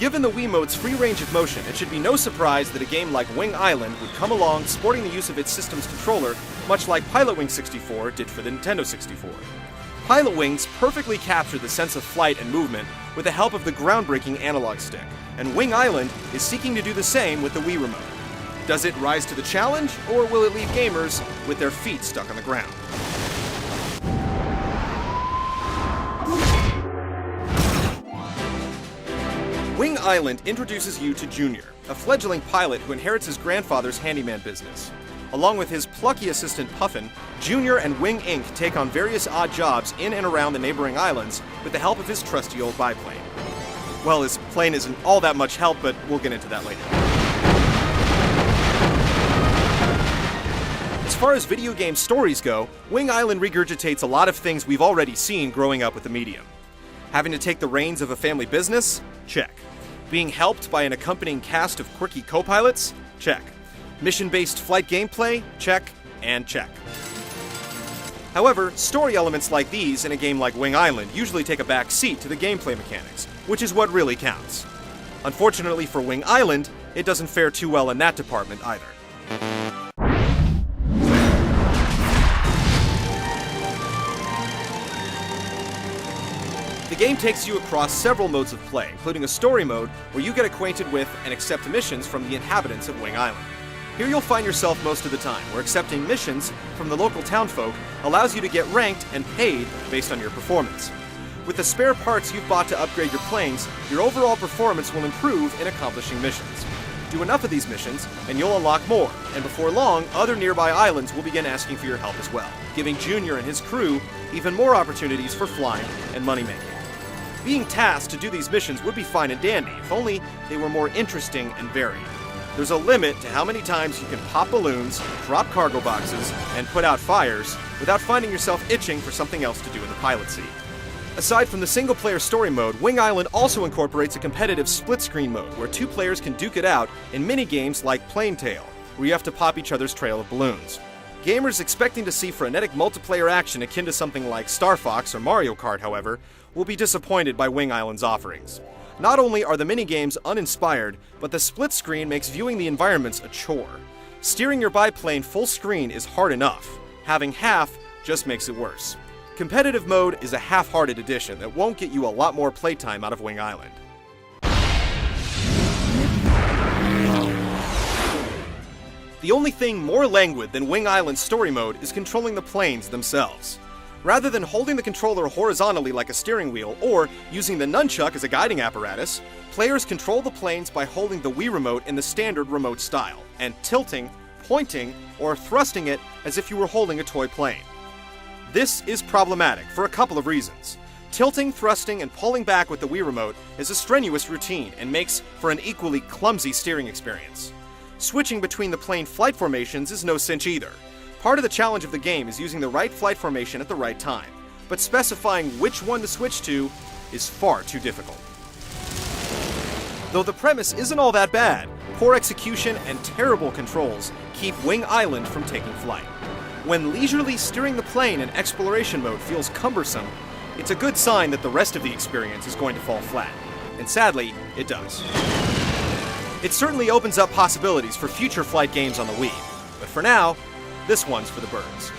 Given the Wiimote's free range of motion, it should be no surprise that a game like Wing Island would come along sporting the use of its system's controller, much like Pilotwings 64 did for the Nintendo 64. Pilotwings perfectly captured the sense of flight and movement with the help of the groundbreaking analog stick, and Wing Island is seeking to do the same with the Wii Remote. Does it rise to the challenge, or will it leave gamers with their feet stuck on the ground? Wing Island introduces you to Junior, a fledgling pilot who inherits his grandfather's handyman business. Along with his plucky assistant Puffin, Junior and Wing Inc. take on various odd jobs in and around the neighboring islands with the help of his trusty old biplane. Well, his plane isn't all that much help, but we'll get into that later. As far as video game stories go, Wing Island regurgitates a lot of things we've already seen growing up with the medium. Having to take the reins of a family business? Check. Being helped by an accompanying cast of quirky co-pilots? Check. Mission-based flight gameplay? Check, and check. However, story elements like these in a game like Wing Island usually take a back seat to the gameplay mechanics, which is what really counts. Unfortunately for Wing Island, it doesn't fare too well in that department either. The game takes you across several modes of play, including a story mode where you get acquainted with and accept missions from the inhabitants of Wing Island. Here you'll find yourself most of the time, where accepting missions from the local townfolk allows you to get ranked and paid based on your performance. With the spare parts you've bought to upgrade your planes, your overall performance will improve in accomplishing missions. Do enough of these missions, and you'll unlock more, and before long, other nearby islands will begin asking for your help as well, giving Junior and his crew even more opportunities for flying and money-making. Being tasked to do these missions would be fine and dandy, if only they were more interesting and varied. There's a limit to how many times you can pop balloons, drop cargo boxes, and put out fires without finding yourself itching for something else to do in the pilot seat. Aside from the single-player story mode, Wing Island also incorporates a competitive split-screen mode where two players can duke it out in mini-games like Plane Tail, where you have to pop each other's trail of balloons. Gamers expecting to see frenetic multiplayer action akin to something like Star Fox or Mario Kart, however, will be disappointed by Wing Island's offerings. Not only are the minigames uninspired, but the split screen makes viewing the environments a chore. Steering your biplane full screen is hard enough. Having half just makes it worse. Competitive mode is a half-hearted addition that won't get you a lot more playtime out of Wing Island. The only thing more languid than Wing Island's story mode is controlling the planes themselves. Rather than holding the controller horizontally like a steering wheel or using the nunchuck as a guiding apparatus, players control the planes by holding the Wii Remote in the standard remote style, and tilting, pointing, or thrusting it as if you were holding a toy plane. This is problematic for a couple of reasons. Tilting, thrusting, and pulling back with the Wii Remote is a strenuous routine and makes for an equally clumsy steering experience. Switching between the plane flight formations is no cinch either. Part of the challenge of the game is using the right flight formation at the right time, but specifying which one to switch to is far too difficult. Though the premise isn't all that bad, poor execution and terrible controls keep Wing Island from taking flight. When leisurely steering the plane in exploration mode feels cumbersome, it's a good sign that the rest of the experience is going to fall flat. And sadly, it does. It certainly opens up possibilities for future flight games on the Wii, but for now, this one's for the birds.